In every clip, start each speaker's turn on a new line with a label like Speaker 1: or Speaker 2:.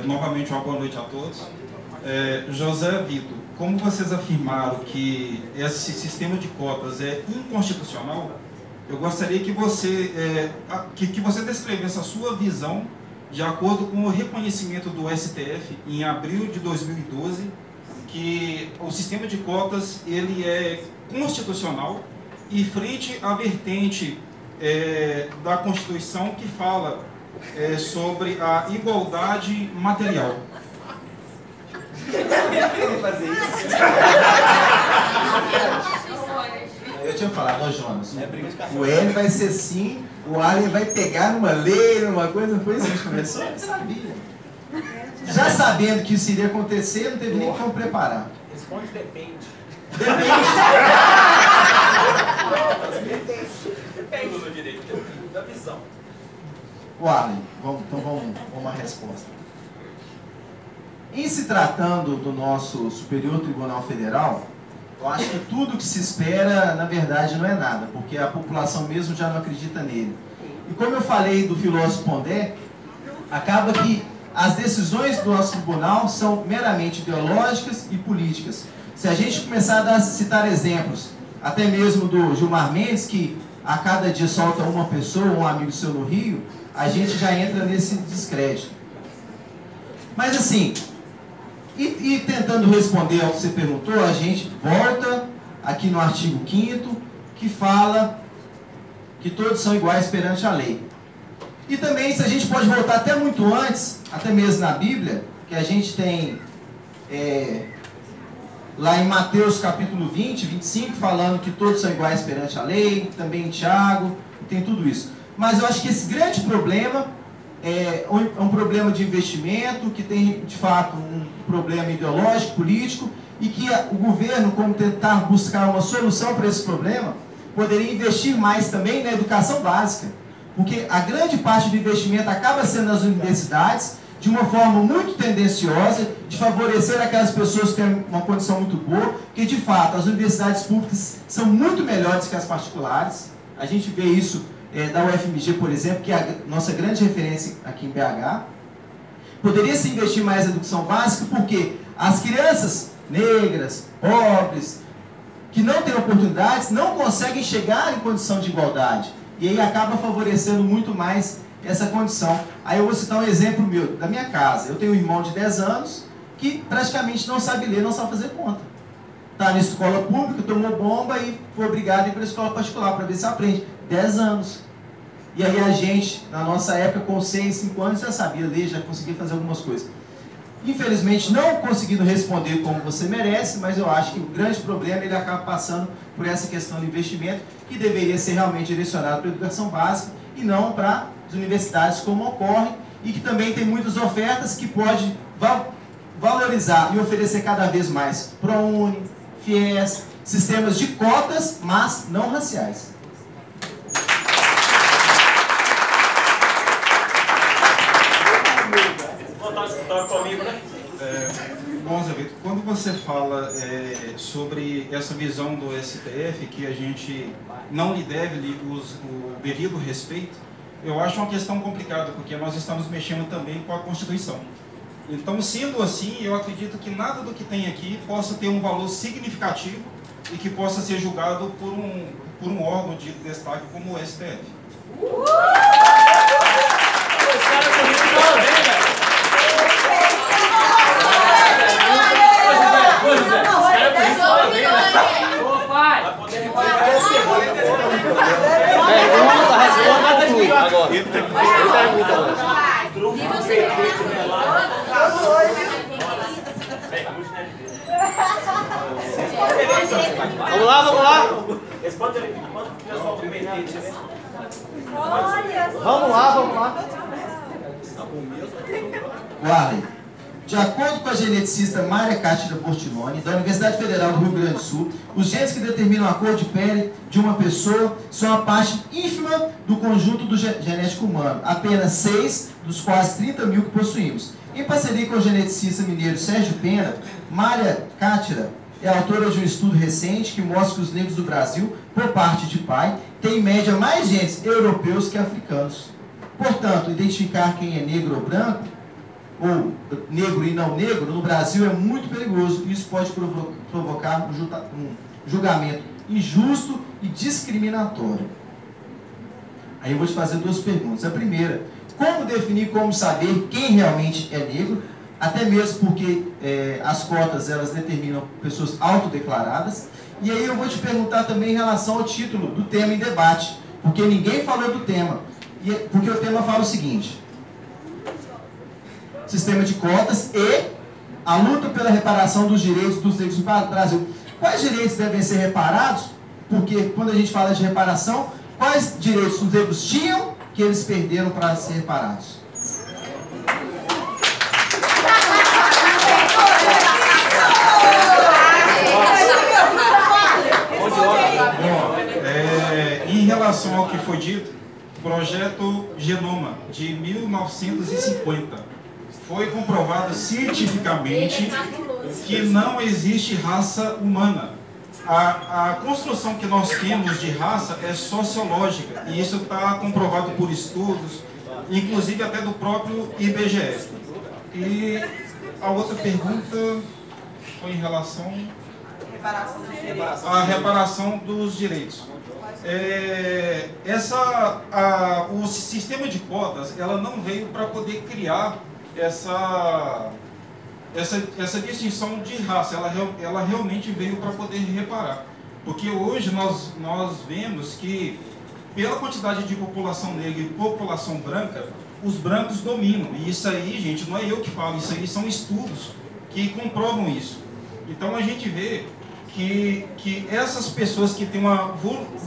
Speaker 1: Novamente, uma boa noite a todos. José Vitor, como vocês afirmaram que esse sistema de cotas é inconstitucional, eu gostaria que você descrevesse a sua visão de acordo com o reconhecimento do STF em abril de 2012, que o sistema de cotas ele é constitucional e frente à vertente da Constituição que fala sobre a igualdade material.
Speaker 2: Eu tinha falado, ó, Jonas, o L vai ser sim, o Alien vai pegar numa lei, numa coisa, foi isso que a gente começou, eu sabia. Já sabendo que isso iria acontecer, não teve nem como preparar.
Speaker 3: Responde depende. Depende do direito, da visão.
Speaker 2: O Alien, então vamos uma resposta. Em se tratando do nosso Superior Tribunal Federal, eu acho que tudo que se espera, na verdade, não é nada, porque a população mesmo já não acredita nele. E como eu falei do filósofo Pondé, acaba que as decisões do nosso tribunal são meramente ideológicas e políticas. Se a gente começar a citar exemplos, até mesmo do Gilmar Mendes, que a cada dia solta uma pessoa, um amigo seu no Rio, a gente já entra nesse descrédito. Mas assim, e tentando responder ao que você perguntou, a gente volta aqui no artigo 5º, que fala que todos são iguais perante a lei. E também, se a gente pode voltar até muito antes, até mesmo na Bíblia, que a gente tem lá em Mateus capítulo 20, 25, falando que todos são iguais perante a lei, também em Tiago, tem tudo isso. Mas eu acho que esse grande problema é um problema de investimento, que tem de fato um problema ideológico, político, e que o governo, como tentar buscar uma solução para esse problema, poderia investir mais também na educação básica, porque a grande parte do investimento acaba sendo nas universidades, de uma forma muito tendenciosa, de favorecer aquelas pessoas que têm uma condição muito boa, porque de fato as universidades públicas são muito melhores que as particulares. A gente vê isso da UFMG, por exemplo, que é a nossa grande referência aqui em BH. Poderia se investir mais na educação básica, porque as crianças negras, pobres, que não têm oportunidades, não conseguem chegar em condição de igualdade. E aí acaba favorecendo muito mais essa condição. Aí eu vou citar um exemplo meu, da minha casa. Eu tenho um irmão de 10 anos que praticamente não sabe ler, não sabe fazer conta. Está na escola pública, tomou bomba e foi obrigado a ir para a escola particular para ver se aprende. 10 anos. E aí a gente, na nossa época, com 6, 5 anos, já sabia ler, já conseguia fazer algumas coisas. Infelizmente, não conseguindo responder como você merece, mas eu acho que o grande problema ele acaba passando por essa questão de investimento, que deveria ser realmente direcionado para a educação básica e não para as universidades, como ocorre, e que também tem muitas ofertas que pode valorizar e oferecer cada vez mais ProUni, FIES, sistemas de cotas, mas não raciais.
Speaker 1: Bom, Zé Vitor, quando você fala sobre essa visão do STF, que a gente não lhe deve o devido respeito, eu acho uma questão complicada, porque nós estamos mexendo também com a Constituição. Então, sendo assim, eu acredito que nada do que tem aqui possa ter um valor significativo e que possa ser julgado por um órgão de destaque como o STF.
Speaker 4: Vamos lá, vamos lá.
Speaker 3: Responde ele, quando o pessoal competente, né?
Speaker 4: Vamos lá, vamos lá.
Speaker 2: Warley, de acordo com a geneticista Mária Cátira Portinoni, da Universidade Federal do Rio Grande do Sul, os genes que determinam a cor de pele de uma pessoa são a parte ínfima do conjunto do genético humano, apenas 6 dos quase 30 mil que possuímos. Em parceria com o geneticista mineiro Sérgio Pena, Mária Cátira é autora de um estudo recente que mostra que os negros do Brasil, por parte de pai, têm em média mais genes europeus que africanos. Portanto, identificar quem é negro ou branco ou negro e não negro, no Brasil é muito perigoso. Isso pode provocar um julgamento injusto e discriminatório. Aí eu vou te fazer duas perguntas. A primeira, como definir, como saber quem realmente é negro? Até mesmo porque as cotas, elas determinam pessoas autodeclaradas. E aí eu vou te perguntar também em relação ao título do tema em debate, porque ninguém falou do tema. Porque o tema fala o seguinte: sistema de cotas e a luta pela reparação dos direitos dos negros no Brasil. Quais direitos devem ser reparados? Porque quando a gente fala de reparação, quais direitos os negros tinham que eles perderam para ser reparados?
Speaker 1: Em relação ao que foi dito, projeto Genoma de 1950, foi comprovado cientificamente que não existe raça humana. A construção que nós temos de raça é sociológica, e isso está comprovado por estudos, inclusive até do próprio IBGE. E a outra pergunta foi em relação à reparação dos direitos. O sistema de cotas, ela não veio para poder criar essa distinção de raça, ela realmente veio para poder reparar. Porque hoje nós vemos que, pela quantidade de população negra e população branca, os brancos dominam. E isso aí, gente, não é eu que falo, isso aí são estudos que comprovam isso. Então a gente vê que essas pessoas que têm uma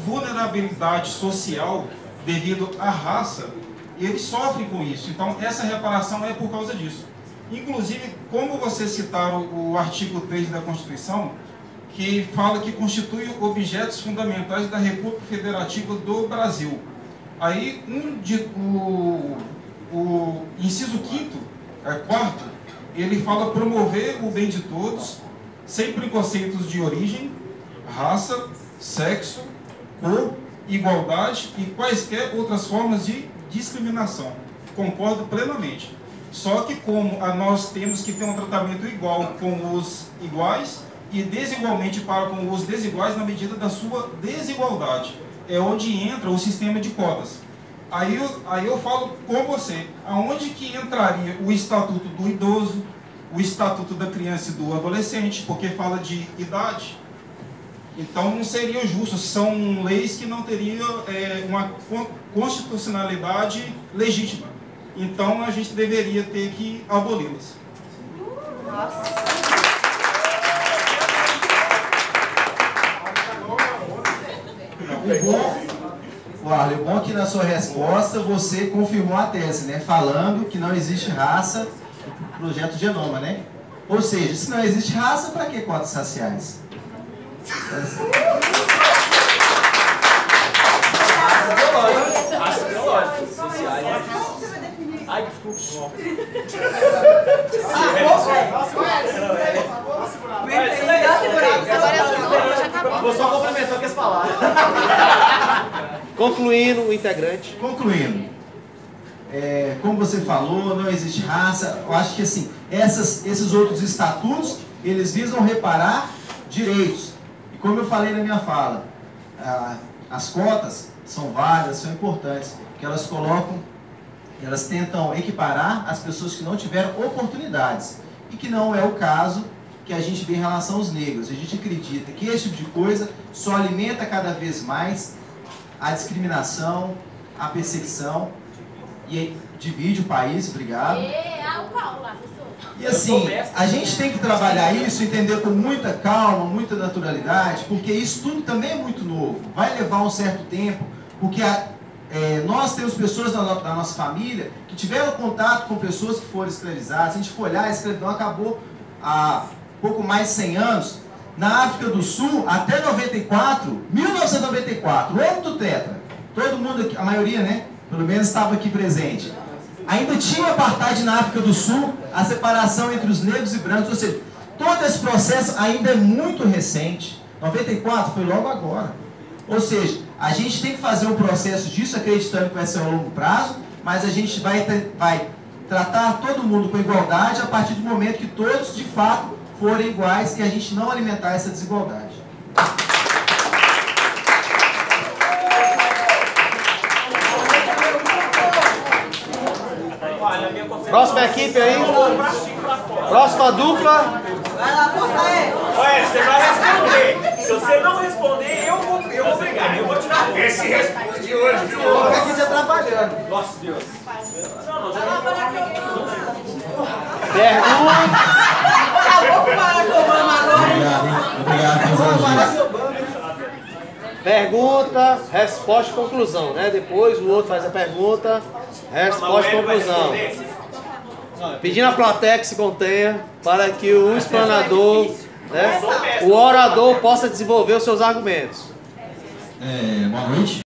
Speaker 1: vulnerabilidade social devido à raça, eles sofrem com isso. Então essa reparação é por causa disso. Inclusive, como vocês citaram o artigo 3 da Constituição, que fala que constitui objetos fundamentais da República Federativa do Brasil. Aí, o inciso 4º, ele fala promover o bem de todos, sem preconceitos de origem, raça, sexo, cor, igualdade e quaisquer outras formas de discriminação. Concordo plenamente. Só que como nós temos que ter um tratamento igual com os iguais e desigualmente para com os desiguais na medida da sua desigualdade. É onde entra o sistema de cotas. Aí eu falo com você, aonde que entraria o Estatuto do Idoso, o Estatuto da Criança e do Adolescente, porque fala de idade. Então não seria justo, são leis que não teriam uma constitucionalidade legítima. Então a gente deveria ter que aboli-las.
Speaker 2: O bom é que na sua resposta você confirmou a tese, né? Falando que não existe raça no projeto Genoma, né? Ou seja, se não existe raça, para que cotas raciais?
Speaker 3: Ai, desculpa. Vou só complementar o que as palavras.
Speaker 4: Concluindo o integrante.
Speaker 2: Concluindo. Como você falou, não existe raça. Eu acho que assim, esses outros estatutos, eles visam reparar direitos. E como eu falei na minha fala, as cotas são válidas, são importantes, porque elas tentam equiparar as pessoas que não tiveram oportunidades. E que não é o caso que a gente vê em relação aos negros. A gente acredita que esse tipo de coisa só alimenta cada vez mais a discriminação, a perseguição e divide o país. Obrigado. E assim, a gente tem que trabalhar isso, entender com muita calma, muita naturalidade, porque isso tudo também é muito novo. Vai levar um certo tempo, porque nós temos pessoas da nossa família que tiveram contato com pessoas que foram escravizadas. Se a gente for olhar, a escravidão acabou há pouco mais de 100 anos. Na África do Sul, até 1994, o ano do Tetra, todo mundo aqui, a maioria, né, pelo menos estava aqui presente. Ainda tinha apartheid na África do Sul, a separação entre os negros e brancos, ou seja, todo esse processo ainda é muito recente. 94 foi logo agora. Ou seja, a gente tem que fazer um processo disso, acreditando que vai ser a longo prazo, mas a gente vai tratar todo mundo com igualdade a partir do momento que todos, de fato, forem iguais e a gente não alimentar essa desigualdade.
Speaker 4: Próxima equipe aí. Próxima dupla.
Speaker 5: Vai lá, força aí.
Speaker 3: Olha, você vai responder. Se você não responder, eu vou brigar. Eu vou tirar a
Speaker 6: Esse responde hoje, viu?
Speaker 2: Aqui já trabalhando.
Speaker 3: Nossa, Deus. Não, já
Speaker 4: Pergunta.
Speaker 5: Acabou para com o Obama agora.
Speaker 1: Obrigado.
Speaker 4: Pergunta, resposta e conclusão, né? Depois o outro faz a pergunta, resposta e conclusão. Pedindo à plateia que se contenha para que o explanador, né, o orador possa desenvolver os seus argumentos.
Speaker 1: Boa noite.